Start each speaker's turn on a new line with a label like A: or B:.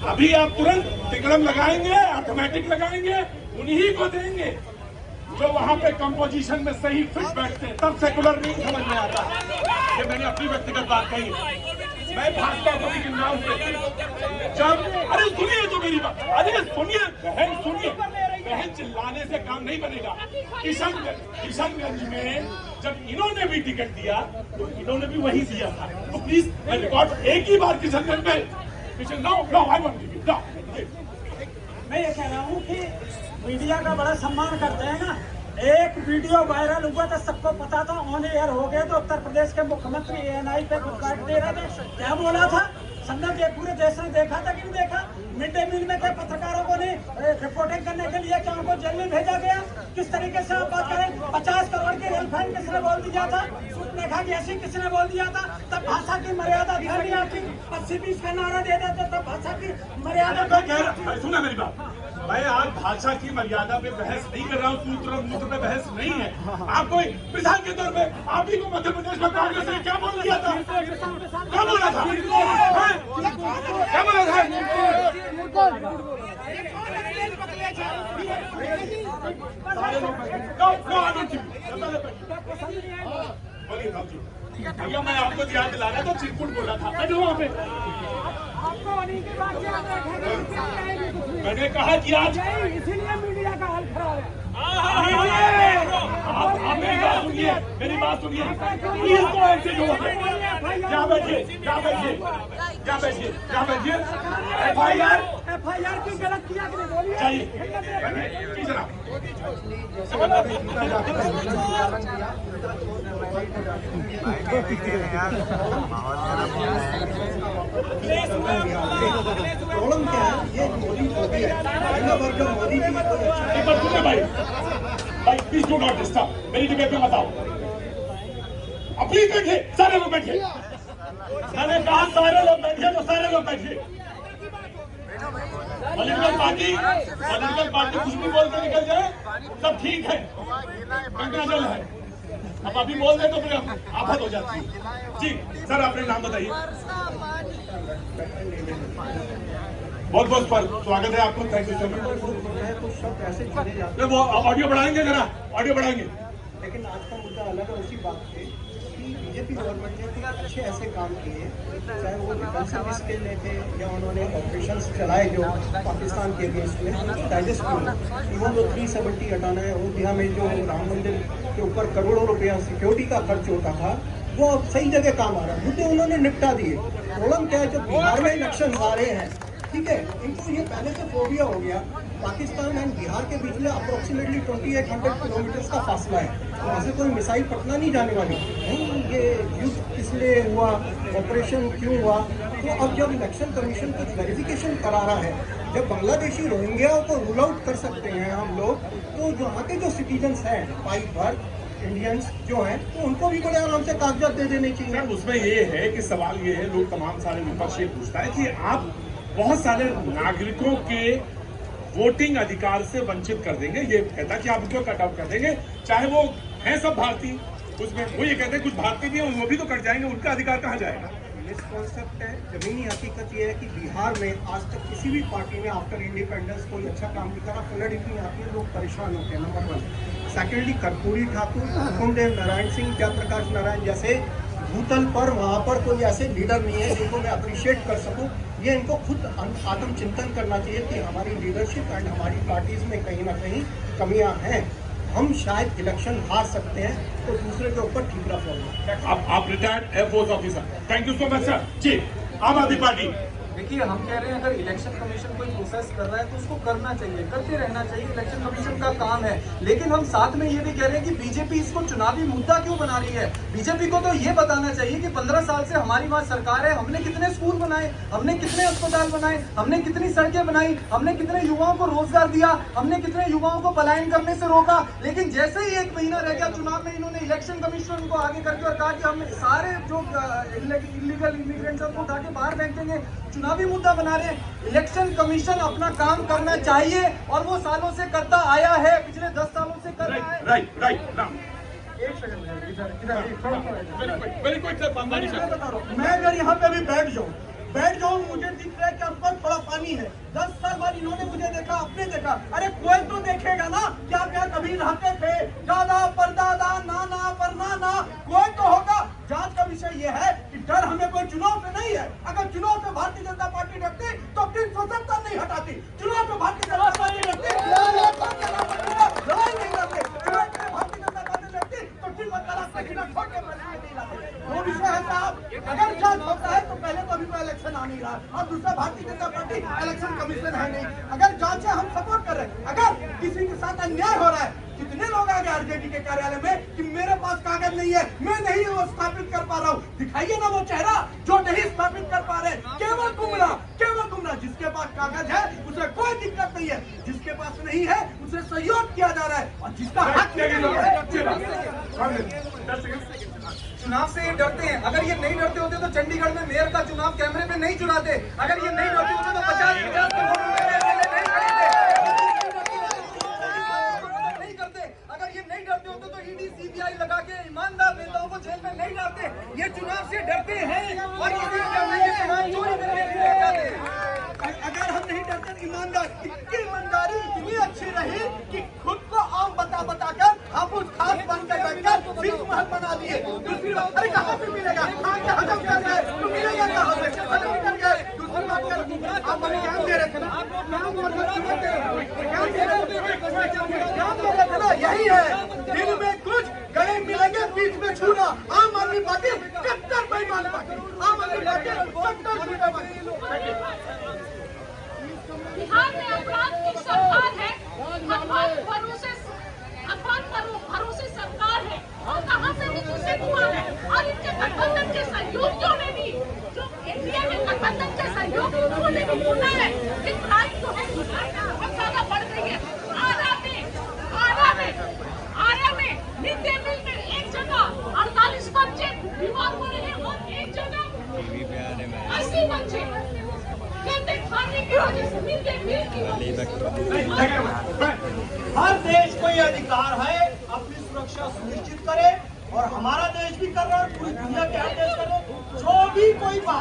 A: अभी आप तुरंत तिकड़म लगाएंगे, ऑटोमेटिक लगाएंगे, उन्हीं को देंगे जो वहां पे कंपोजिशन में सही फिट बैठते हैं, तब सेकुलर नहीं समझ में आता। ये मैंने अपनी व्यक्तिगत बात कही। मैं भाजपा को भी गिन रहा हूं जब, अरे सुनिए तो मेरी बात, अरे सुनिए बहन, सुनिए बहन, चिल्लाने से काम नहीं बनेगा। किशनगंज में जब इन्होंने भी टिकट दिया तो इन्होंने भी वही दिया था। तो प्लीज रिकॉर्ड एक ही बार किशनगंज में
B: मैं ये कह रहा हूँ कि मीडिया का बड़ा सम्मान करते हैं ना। एक वीडियो वायरल हुआ था, सबको पता था, ऑन एयर हो गए तो उत्तर प्रदेश के मुख्यमंत्री ANI पे बाइट दे रहे थे। क्या बोला था? संदर्भ ये पूरे देश ने देखा था कि नहीं देखा? मिड डे मील में क्या पत्रकारों को नहीं रिपोर्टिंग करने के लिए क्या उनको जेल में भेजा गया? किस तरीके से आप बात करें? 50 करोड़ की रेल फाइन किसने बोल दिया था? सूचना की ऐसी किसने बोल दिया था? तब भाषा की मर्यादा ध्यान नहीं आती। 80-20 का नारा दे देते तब भाषा की मर्यादा।
A: सुना मेरी बात, मैं आज भाषा की मर्यादा पे बहस नहीं कर रहा हूँ, सूत्र और मूत्र पे बहस नहीं है। आपको मिसाल के तौर पे आप ही को मध्य प्रदेश में कांग्रेस ने क्या बोल दिया था? क्या बोला था? क्या बोला था? बोलिए भैया, मैं आपको याद दिला रहा था, चिरकुट बोला था वहाँ पे। मैंने कहा कि आज
B: इसीलिए मीडिया का हाल खराब है।
A: आप मेरी बात सुनिए, मेरी बात सुनिए, प्लीज को ऐसे जो है क्या बैठिए, क्या बैठिए, क्या बैठिए, क्या बैठिए। FIR
B: की गलत किया कि नहीं बोलिए?
A: चाहिए जी जनाब।
C: प्रॉब्लम क्या है? ये मोदी है, मोदी जी
A: एक बार सुनिए भाई, प्लीज डू नॉट डिस्टर्ब, मेरी जगह पे बताओ। अभी बैठे, सारे लोग बैठे। मैंने कहा सारे लोग बैठे तो सारे लोग बैठे। पॉलिटिकल पार्टी कुछ भी बोल के निकल जाए सब ठीक है, गंगा जल है। अब अभी बोल दे तो फिर आफत हो जाती है। जी सर, आपने नाम बताइए। बहुत बहुत स्वागत है आपको, थैंक यू सो मच। वो ऑडियो बढ़ाएंगे जरा, ऑडियो बढ़ाएंगे।
C: लेकिन आज का मुद्दा अलग है उसी बात पे कि बीजेपी गवर्नमेंट ने कुछ अच्छे ऐसे काम किए, चाहे वो डिफेंसिव स्किल में थे या उन्होंने ऑपरेशंस चलाए जो पाकिस्तान के अगेंस्ट में, उनको डाइजेस्ट किया। इवन जो 370 हटाना है, अयोध्या में जो राम मंदिर के ऊपर करोड़ों रुपया सिक्योरिटी का खर्च होता था, वो अब सही जगह काम आ रहा है। मुद्दे उन्होंने निपटा दिए। प्रॉब्लम क्या है, जो बिहार में इलेक्शन आ रहे हैं, ठीक है, इनको ये पहले से फोबिया हो गया। पाकिस्तान एंड बिहार के बीच में अप्रोक्सीमेटली 2800 किलोमीटर का फासला है। वहाँ से कोई मिसाइल पटना नहीं जाने वाली। नहीं, ये युद्ध इसलिए हुआ, ऑपरेशन क्यों हुआ? तो अब जब इलेक्शन कमीशन कुछ वेरिफिकेशन करा रहा है, जब बांग्लादेशी रोहिंग्याओं को रूल आउट कर सकते हैं हम लोग, तो वहाँ के जो सिटीजन्स हैं, पाइप भर इंडियंस जो हैं, तो उनको भी बड़े आराम से कागजात दे देने चाहिए।
A: उसमें ये है कि सवाल ये है, लोग तमाम सारे विपक्ष ये पूछता है कि आप बहुत सारे नागरिकों के वोटिंग अधिकार से वंचित कर देंगे। ये कहता कि आप उनको कट आउट कर देंगे, चाहे वो हैं सब भारतीय। उसमें वो ये कहते हैं कुछ भारतीय भी हैं, वो भी तो कट जाएंगे, उनका अधिकार कहाँ जाएगा?
C: मिसकॉन्सेप्ट है। जमीनी हकीकत ये है कि बिहार में आज तक किसी भी पार्टी ने आफ्टर इंडिपेंडेंस कोई अच्छा काम नहीं करा। फ्लड इतनी आती है, लोग परेशान होते हैं, नंबर 1। सेकेंडली, कर्पूरी ठाकुर, हुकुमदेव नारायण सिंह, जयप्रकाश नारायण जैसे भूतल पर वहाँ पर कोई ऐसे लीडर नहीं है जिनको मैं अप्रिशिएट कर सकूँ। ये इनको खुद आत्मचिंतन करना चाहिए कि हमारी लीडरशिप एंड हमारी पार्टीज में कहीं ना कहीं कमियां हैं। हम शायद इलेक्शन हार सकते हैं, तो दूसरे के ऊपर ठीक रखना।
A: आप retired air force officer, thank you so much sir. जी, आम आदमी पार्टी।
D: देखिए, हम कह रहे हैं अगर इलेक्शन कमीशन कोई प्रोसेस कर रहा है तो उसको करना चाहिए, करते रहना चाहिए, इलेक्शन कमीशन का काम है। लेकिन हम साथ में ये भी कह रहे हैं कि बीजेपी इसको चुनावी मुद्दा क्यों बना रही है? बीजेपी को तो ये बताना चाहिए कि 15 साल से हमारी वहाँ सरकार है, हमने कितने स्कूल बनाए, हमने कितने अस्पताल बनाए, हमने कितनी सड़कें बनाई, हमने कितने युवाओं को रोजगार दिया, हमने कितने युवाओं को पलायन करने से रोका। लेकिन जैसे ही 1 महीना रह गया चुनाव में, इन्होंने इलेक्शन कमीशन को आगे करके और कहा कि हम सारे जो इलीगल इमिग्रेंट्स उनको उठा के बाहर फेंकेंगे, चुनावी मुद्दा बना रहे हैं। इलेक्शन कमीशन अपना काम करना चाहिए और वो सालों से करता आया है, पिछले 10 सालों से कर रहा है।
A: राइट।
D: एक सेकंड,
A: वेरी क्विक सर,
C: मैं अगर यहाँ पे अभी बैठ जाऊँ मुझे दिख रहा है कि आपको थोड़ा पानी है। 10 साल बाद इन्होंने मुझे देखा, आपने देखा। अरे कोई तो देखेगा ना कि आप यहाँ कभी रहते थे, दादा परदादा नाना परनाना, कोई तो होगा। जांच का विषय ये है कि डर हमें कोई चुनाव से नहीं है। अगर चुनाव से भारतीय जनता पार्टी डरती तो 370 नहीं हटाती। चुनाव से भारतीय जनता पार्टी डरती लड़ाई नहीं लड़ती। चुनाव से भारतीय जनता पार्टी डरती तो 3 तलाक के खिलाफ छोटे फैसले नहीं लाते। वो विषय है साहब, अगर जांच होता है तो पहले तो अभी कोई इलेक्शन आ नहीं रहा, और दूसरा Bharatiya Janata party election commission है नहीं। अगर जांच है हम सपोर्ट कर रहे हैं। अगर किसी के साथ अन्याय हो रहा है, कितने लोग आ गए आरजेडी के कार्यालय में कि मेरे पास कागज नहीं है, मैं नहीं वो स्थापित कर पा रहा हूँ। दिखाइए ना वो चेहरा जो नहीं स्थापित कर पा रहे। केवल गुमराह जिसके पास कागज है उसे कोई दिक्कत नहीं है, जिसके पास नहीं है उसे सहयोग किया जा रहा है, और जिसका हक
D: चुनाव से ये डरते हैं। अगर ये नहीं डरते होते तो चंडीगढ़ में मेयर का चुनाव कैमरे पे नहीं चुनाते। अगर ये नहीं डरते होते तो 50 नहीं करते। अगर ये नहीं डरते होते तो ईडी सीबीआई लगा के ईमानदार नेताओं को जेल में नहीं डालते। ये चुनाव से डरते हैं और इसी वजह से ये चुनाव चोरी करने के लिए जाते हैं।
C: अगर हम नहीं डरते, ईमानदार इतनी ईमानदारी इतनी अच्छी रही कि खुद को आम बता कर हम उस खास बनकर बैठकर विश्व महल बना दिए। दूसरी बात, अरे कहाँ से मिलेगा? हजम कर गए तो मिलेगा कहाँ से? हजम कर गए। दूसरी बात कर, आप हमें ज्ञान दे रहे थे ना, ज्ञान दे रहे थे ना, यही है। दिन में कुछ गले मिलेंगे, बीच में छूना। आम आदमी पार्टी कट्टर बेईमान पार्टी, आम आदमी पार्टी कट्टर बेईमान।
E: बिहार में अपराध की सरकार है, भरोसे सरकार है, और कहाँ से भी दूसरे हुआ है। और इनके गठबंधन के सहयोगियों ने भी, जो एनडीए में गठबंधन के सहयोगी, उन्होंने भी बोला है कि क्राइम जो है बहुत ज्यादा बढ़ गई है। आरा में मिड डे मील में एक जगह 48 बच्चे बीमार हो रहे हैं, और एक जगह 80 बच्चे खाने की वजह से मिड डे मील की वजह से।
C: हर देश को यह अधिकार है अपनी सुरक्षा सुनिश्चित करे, और हमारा देश भी कर रहा है, पूरी दुनिया के हर देश कर रहे हैं। जो भी कोई